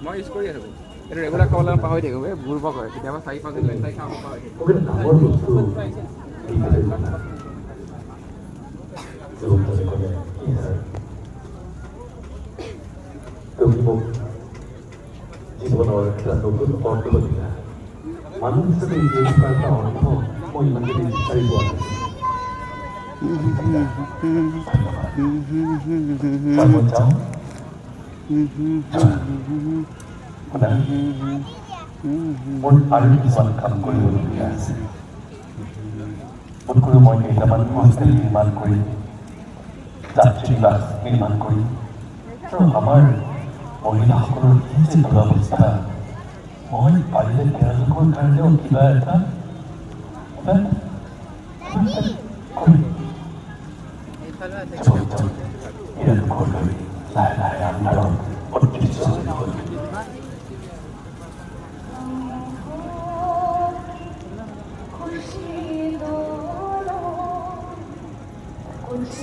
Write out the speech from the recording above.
মই ইউজ কৰি আছোঁ এইটো ৰেগুলাৰ খাবলৈ পাহৰি থাকোঁ এই বুৰ্বক হয় কেতিয়াবা 4-5 দিন লাগি খাব পাহৰি জীৱনৰ এটা নতুন অৰ্থ দিলা মানুহ হিচাপে জীয়াই থকাৰ এটা অৰ্থ মই ইমানখিনি বিচাৰি পোৱা মোৰ আৰু কিছুমান কাম কৰিবলগীয়া আছে বোধকৰো মই কেইটামান হোষ্টেল নিৰ্মাণ কৰিম যাত্ৰী নিবাস নিৰ্মাণ কৰিম আৰু আমাৰ মহিলাসকলৰ কি যে দুৰৱস্থা মই পাৰিলে তেওঁলোকৰ কাৰণেও কিবা এটা লাহে লাহে আন্ধাৰত অদৃশ্য হ'ল कुछ